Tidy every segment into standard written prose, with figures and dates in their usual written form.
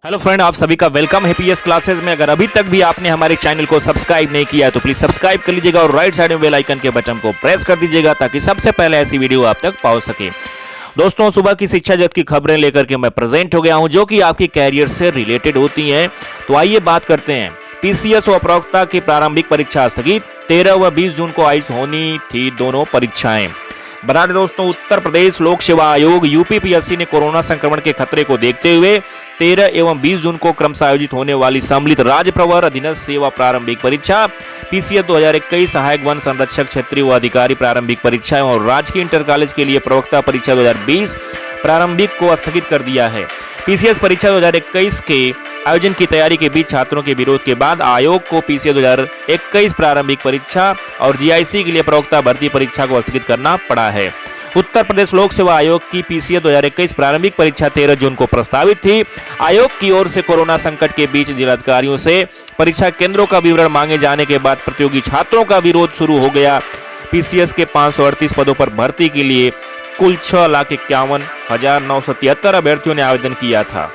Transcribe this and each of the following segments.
Hello friend, आप सभी का वेलकम है पीएस क्लासेस में। अगर अभी तक भी आपने हमारे चैनल को सब्सक्राइब नहीं किया है तो प्लीज सब्सक्राइब कर लीजिएगा और राइट साइड में बेल आइकन के बटन को प्रेस कर दीजिएगा ताकि सबसे पहले ऐसी वीडियो आप तक पहुंच सके। दोस्तों, सुबह की शिक्षा जगत की खबरें लेकर के मैं प्रेजेंट हो गया हूं जो कि आपकी कैरियर से रिलेटेड होती हैं। तो आइए बात करते हैं। पीसीएस व प्रवक्ता की प्रारंभिक परीक्षा स्थगित, 13 व 20 जून को आयोजित होनी थी दोनों परीक्षाएं। बता दें दोस्तों, उत्तर प्रदेश लोक सेवा आयोग यूपीपीएससी ने कोरोना संक्रमण के खतरे को देखते हुए 13 एवं 20 जून को क्रमशः आयोजित होने वाली सम्मिलित राज्य प्रवर अधीनस्थ सेवा प्रारंभिक परीक्षा, पीसीएस 2021 सहायक वन संरक्षक क्षेत्रीय व अधिकारी प्रारंभिक परीक्षा और राजकीय इंटर कॉलेज के लिए प्रवक्ता परीक्षा 2020 प्रारंभिक को स्थगित कर दिया है। पीसीएस परीक्षा 2021 के आयोजन की तैयारी के बीच छात्रों के विरोध के बाद आयोग को पीसीएस 2021 प्रारंभिक परीक्षा और जीआईसी के लिए प्रवक्ता भर्ती परीक्षा को स्थगित करना पड़ा है। उत्तर प्रदेश लोक सेवा आयोग की पीसीएस 2021 प्रारंभिक परीक्षा 13 जून को प्रस्तावित थी। आयोग की ओर से कोरोना संकट के बीच जिलाधिकारियों से परीक्षा केंद्रों का विवरण मांगे जाने के बाद प्रतियोगी छात्रों का विरोध शुरू हो गया। पीसीएस के 538 पदों पर भर्ती के लिए कुल 6,51,973 अभ्यर्थियों ने आवेदन किया था।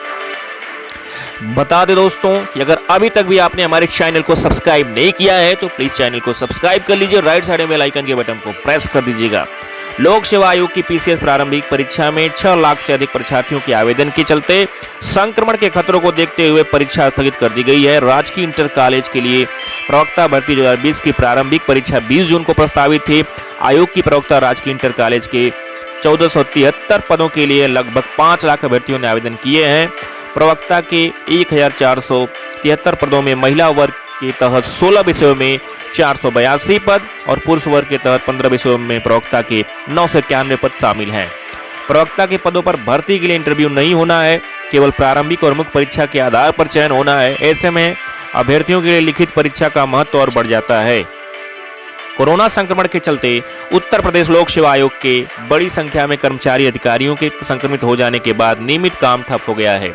बता दें दोस्तों कि अगर अभी तक भी आपने हमारे चैनल को सब्सक्राइब नहीं किया है तो प्लीज चैनल को सब्सक्राइब कर लीजिए, राइट साइड में बेल आइकन के बटन को प्रेस कर दीजिएगा। लोक सेवा आयोग की पीसीएस प्रारंभिक परीक्षा में 6 लाख से अधिक परीक्षार्थियों के आवेदन के चलते संक्रमण के खतरों को देखते हुए परीक्षा स्थगित कर दी गई है। राजकीय इंटर कॉलेज के लिए प्रवक्ता भर्ती 2020 की प्रारंभिक परीक्षा 20 जून को प्रस्तावित थी। आयोग की प्रवक्ता राजकीय इंटर कॉलेज के 1473 पदों के लिए लगभग 5 लाख अभ्यर्थियों ने आवेदन किए हैं। प्रवक्ता के 1473 पदों में महिला वर्ग के तहत 16 विषयों में 482 पद और पुरुष वर्ग के तहत 15 विषयों में प्रवक्ता के 991 पद शामिल हैं। प्रवक्ता के पदों पर भर्ती के लिए इंटरव्यू नहीं होना है, केवल प्रारंभिक और मुख्य परीक्षा के आधार पर चयन होना है। ऐसे में अभ्यर्थियों के लिए लिखित परीक्षा का महत्व और बढ़ जाता है। कोरोना संक्रमण के चलते उत्तर प्रदेश लोक सेवा आयोग के बड़ी संख्या में कर्मचारी अधिकारियों के संक्रमित हो जाने के बाद नियमित काम ठप हो गया है।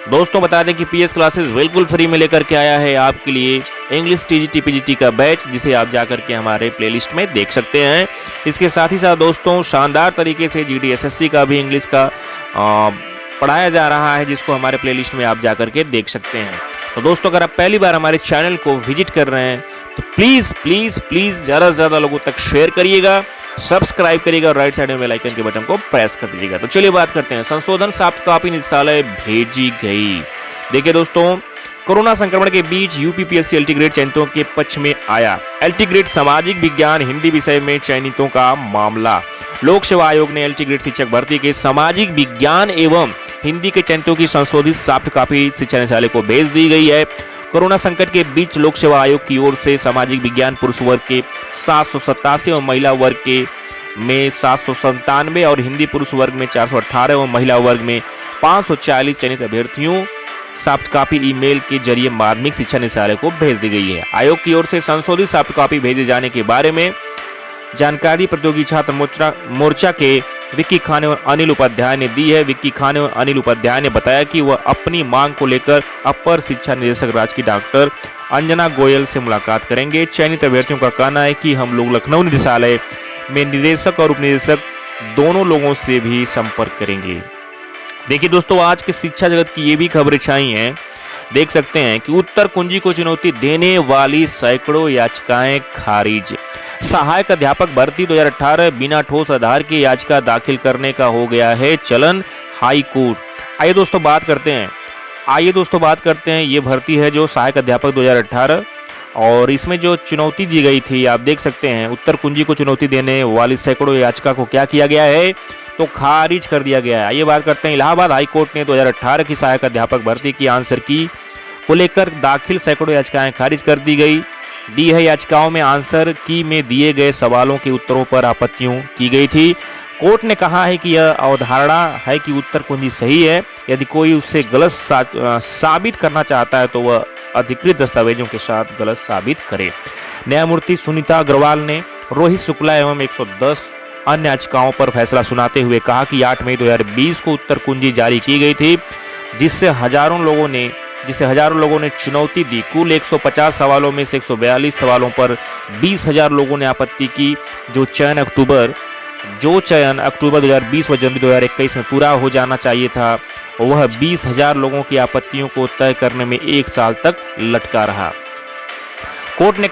दोस्तों, बता दें कि पीएस क्लासेस बिल्कुल फ्री में लेकर के आया है आपके लिए इंग्लिश टीजीटी पीजीटी का बैच, जिसे आप जाकर के हमारे प्लेलिस्ट में देख सकते हैं। इसके साथ ही साथ दोस्तों, शानदार तरीके से जीडी एसएससी का भी इंग्लिश का पढ़ाया जा रहा है, जिसको हमारे प्लेलिस्ट में आप जाकर के देख सकते हैं। तो दोस्तों, अगर आप पहली बार हमारे चैनल को विजिट कर रहे हैं तो प्लीज प्लीज प्लीज ज़्यादा से ज़्यादा लोगों तक शेयर करिएगा, सब्सक्राइब करिएगा और राइट साइड में बेल आइकन के बटन को प्रेस कर दीजिएगा। तो चलिए बात करते हैं। संशोधन सॉफ्ट कॉपी निदेशालय भेजी गई। देखिए दोस्तों, कोरोना संक्रमण के बीच यूपीपीएससी एलटी ग्रेड चयनितों के पक्ष में आया। एलटी ग्रेड सामाजिक विज्ञान हिंदी विषय में चयनितों का मामला। लोक सेवा आयोग ने एलटी ग्रेड शिक्षक भर्ती के सामाजिक विज्ञान एवं हिंदी के चयनितों की संशोधित सॉफ्ट कॉपी शिक्षा निदेशालय को भेज दी गई है। कोरोना संकट के बीच लोक सेवा आयोग की ओर से सामाजिक विज्ञान पुरुष वर्ग के 787 और महिला वर्ग के में 797 और हिंदी पुरुष वर्ग में 418 और महिला वर्ग में 540 चयनित अभ्यर्थियों सॉफ्ट कॉपी ईमेल के जरिए माध्यमिक शिक्षा निदेशालय को भेज दी गई है। आयोग की ओर से संशोधित सॉफ्ट कॉपी भेजे जाने के बारे में जानकारी प्रतियोगी छात्र मोर्चा के विक्की खाने और अनिल उपाध्याय ने दी है। विक्की खाने और अनिल उपाध्याय ने बताया कि वह अपनी मांग को लेकर अपर शिक्षा निदेशक राजकीय डॉक्टर अंजना गोयल से मुलाकात करेंगे। चयनित अभ्यर्थियों का कहना है कि हम लोग लखनऊ निदेशालय में निदेशक और उपनिदेशक दोनों लोगों से भी संपर्क करेंगे। देखिए दोस्तों, आज के शिक्षा जगत की ये भी खबरें छाई हैं। देख सकते हैं कि उत्तर कुंजी को चुनौती देने वाली सैकड़ों याचिकाएं खारिज। सहायक अध्यापक भर्ती 2018 बिना ठोस आधार की याचिका दाखिल करने का हो गया है चलन हाई कोर्ट। आइए दोस्तों बात करते हैं ये भर्ती है जो सहायक अध्यापक 2018 और इसमें जो चुनौती दी गई थी, आप देख सकते हैं उत्तर कुंजी को चुनौती देने वाली सैकड़ों याचिका को क्या किया गया है, तो खारिज कर दिया गया है। आइए बात करते हैं। इलाहाबाद हाई कोर्ट ने 2018 की सहायक अध्यापक भर्ती की आंसर की को लेकर दाखिल सैकड़ों याचिकाएं खारिज कर दी है। याचिकाओं में आंसर की में दिए गए सवालों के उत्तरों पर आपत्तियों की गई थी। कोर्ट ने कहा है कि यह अवधारणा है कि उत्तर कुंजी सही है। यदि कोई उससे गलत साबित करना चाहता है तो वह अधिकृत दस्तावेजों के साथ गलत साबित करे। न्यायमूर्ति सुनीता अग्रवाल ने रोहित शुक्ला एवं 110 अन्य याचिकाओं पर फैसला सुनाते हुए कहा कि 8 मई 2020 को उत्तर कुंजी जारी की गई थी, जिसे हजारों लोगों ने चुनौती दी। कुल 150 सवालों में से 142 सवालों पर 20,000 लोगों ने आपत्ति की। जो चयन अक्टूबर 2020 व जनवरी 2021 में पूरा हो जाना चाहिए था, वह 20,000 लोगों की आपत्तियों को तय करने में 1 साल तक लटका रहा। कोर्ट ने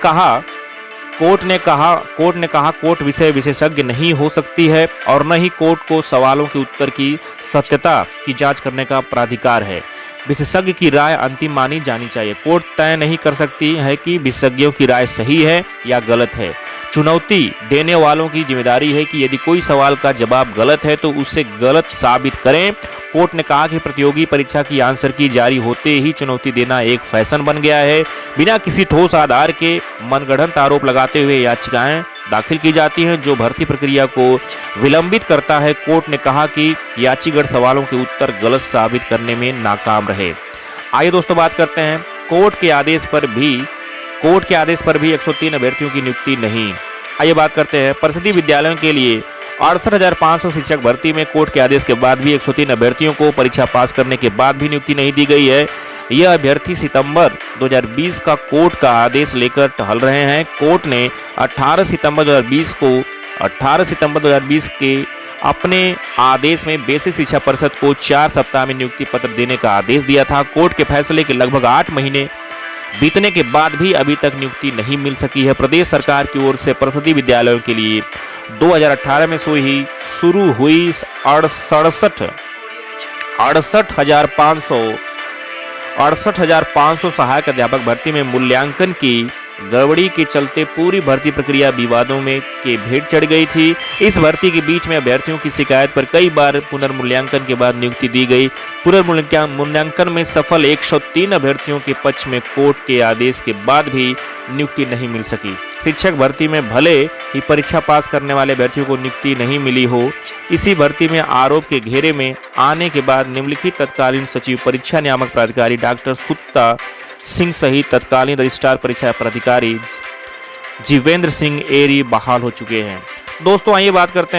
कहा कोर्ट विषय विशेषज्ञ नहीं हो सकती है और न ही कोर्ट को सवालों के उत्तर की सत्यता की जांच करने का प्राधिकार है। विशेषज्ञ की राय अंतिम मानी जानी चाहिए। कोर्ट तय नहीं कर सकती है कि विशेषज्ञों की राय सही है या गलत है। चुनौती देने वालों की जिम्मेदारी है कि यदि कोई सवाल का जवाब गलत है तो उसे गलत साबित करें। कोर्ट ने कहा कि प्रतियोगी परीक्षा की आंसर की जारी होते ही चुनौती देना एक फैशन बन गया है। बिना किसी ठोस आधार के मनगढ़ंत आरोप लगाते हुए याचिकाएं दाखिल की जाती हैं जो भर्ती प्रक्रिया को विलंबित करता है। कोर्ट ने कहा कि याचिगढ़ सवालों के उत्तर गलत साबित करने में नाकाम रहे। आइए दोस्तों बात करते हैं कोर्ट के आदेश पर भी 103 अभ्यर्थियों की नियुक्ति नहीं। आइए बात करते हैं परिषदीय विद्यालयों के लिए 68,500 शिक्षक भर्ती में कोर्ट के आदेश के बाद भी 103 अभ्यर्थियों को परीक्षा पास करने के बाद भी नियुक्ति नहीं दी गई है। यह अभ्यर्थी सितंबर 2020 का कोर्ट का आदेश लेकर टहल रहे हैं। कोर्ट ने 18 सितंबर 2020 के अपने आदेश में बेसिक शिक्षा परिषद को 4 सप्ताह में नियुक्ति पत्र देने का आदेश दिया था। कोर्ट के फैसले के लगभग 8 महीने बीतने के बाद भी अभी तक नियुक्ति नहीं मिल सकी है। प्रदेश सरकार की ओर से परिषदीय विद्यालयों के लिए 2018 में शुरू हुई 68,500 सहायक अध्यापक भर्ती में मूल्यांकन की गड़बड़ी के चलते पूरी भर्ती प्रक्रिया विवादों में के भेंट चढ़ गई थी। इस भर्ती के बीच में अभ्यर्थियों की शिकायत पर कई बार पुनर्मूल्यांकन के बाद नियुक्ति दी गई। पुनर्मूल्यांकन में सफल 103 अभ्यर्थियों के पक्ष में कोर्ट के आदेश के बाद भी नियुक्ति नहीं मिल सकी। शिक्षक भर्ती में भले ही परीक्षा पास करने वाले अभ्यर्थियों को नियुक्ति नहीं मिली हो, इसी भर्ती में आरोप के घेरे में आने के बाद निम्नलिखित तत्कालीन सचिव परीक्षा नियामक प्राधिकारी डॉक्टर सुत्ता सिंह सहित तत्कालीन रजिस्ट्रार परीक्षा प्राधिकारी जीवेंद्र सिंह एरी बहाल हो चुके हैं। दोस्तों आइए बात करते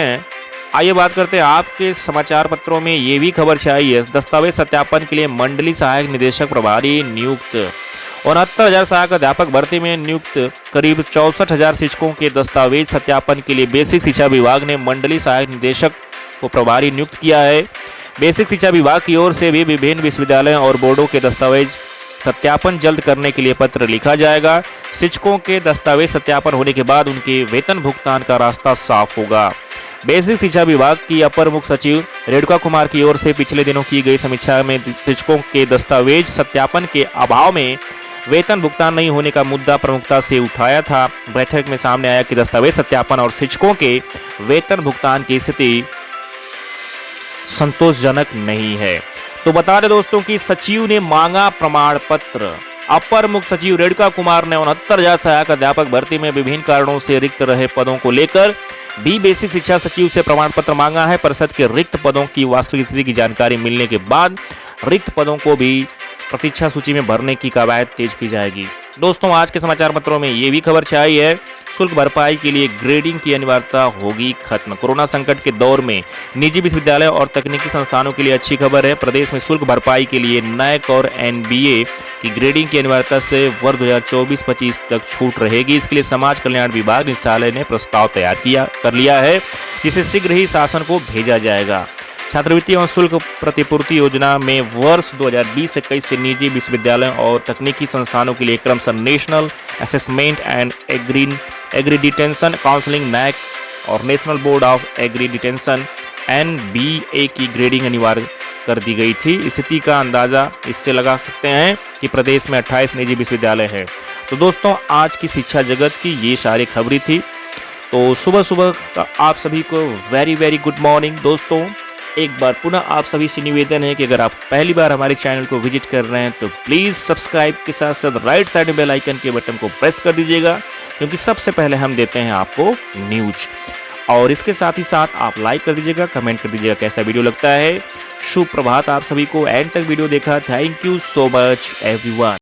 हैं आपके समाचार पत्रों में ये भी खबर छाई है। दस्तावेज सत्यापन के लिए मंडली सहायक निदेशक प्रभारी नियुक्त। 69,000 सहायक अध्यापक भर्ती में नियुक्त करीब 64,000 शिक्षकों के दस्तावेज सत्यापन के लिए बेसिक शिक्षा विभाग ने मंडली सहायक निदेशक को प्रभारी नियुक्त किया है। बेसिक शिक्षा विभाग की ओर से भी विभिन्न विश्वविद्यालयों और बोर्डों के दस्तावेज सत्यापन जल्द करने के लिए पत्र लिखा जाएगा। शिक्षकों के दस्तावेज सत्यापन होने के बाद उनके वेतन भुगतान का रास्ता साफ होगा। बेसिक शिक्षा विभाग की अपर मुख्य सचिव रेणुका कुमार की ओर से पिछले दिनों की गई समीक्षा में शिक्षकों के दस्तावेज सत्यापन के अभाव में वेतन भुगतान नहीं होने का मुद्दा प्रमुखता से उठाया था। बैठक में सामने आया कि दस्तावेज सत्यापन और शिक्षकों के वेतन भुगतान की स्थिति संतोषजनक नहीं है। तो बता दें दोस्तों कि सचिव ने मांगा प्रमाण पत्र। अपर मुख्य सचिव रेणुका कुमार ने 69,000 सहायक अध्यापक भर्ती में विभिन्न कारणों से रिक्त रहे पदों को लेकर भी बेसिक शिक्षा सचिव से प्रमाण पत्र मांगा है। परिषद के रिक्त पदों की वास्तविक स्थिति की जानकारी मिलने के बाद रिक्त पदों को भी प्रतीक्षा सूची में भरने की कवायद तेज की जाएगी। दोस्तों आज के समाचार पत्रों में ये भी खबर छाई है, शुल्क भरपाई के लिए ग्रेडिंग की अनिवार्यता होगी खत्म। कोरोना संकट के दौर में निजी विश्वविद्यालय और तकनीकी संस्थानों के लिए अच्छी खबर है। प्रदेश में शुल्क भरपाई के लिए NAAC और NBA की ग्रेडिंग की अनिवार्यता से वर्ष 2024-25 तक छूट रहेगी। इसके लिए समाज कल्याण विभाग निदेशालय ने प्रस्ताव तैयार कर लिया है, जिसे शीघ्र ही शासन को भेजा जाएगा। छात्रवृत्ति एवं शुल्क प्रतिपूर्ति योजना में वर्ष 2020-21 से निजी विश्वविद्यालयों और तकनीकी संस्थानों के लिए क्रमशः national assessment and accreditation counselling NAAC और national board of accreditation NBA की ग्रेडिंग अनिवार्य कर दी गई थी। स्थिति का अंदाजा इससे लगा सकते हैं कि प्रदेश में 28 निजी विश्वविद्यालय हैं। तो दोस्तों आज की शिक्षा जगत की ये सारी खबरें थी। तो सुबह का आप सभी को वेरी गुड मॉर्निंग। दोस्तों एक बार पुनः आप सभी से निवेदन है कि अगर आप पहली बार हमारे चैनल को विजिट कर रहे हैं तो प्लीज़ सब्सक्राइब के साथ साथ राइट साइड में बेल आइकन के बटन को प्रेस कर दीजिएगा, क्योंकि सबसे पहले हम देते हैं आपको न्यूज। और इसके साथ ही साथ आप लाइक कर दीजिएगा, कमेंट कर दीजिएगा कैसा वीडियो लगता है। शुभ प्रभात आप सभी को, एंड तक वीडियो देखा, thank you so much everyone.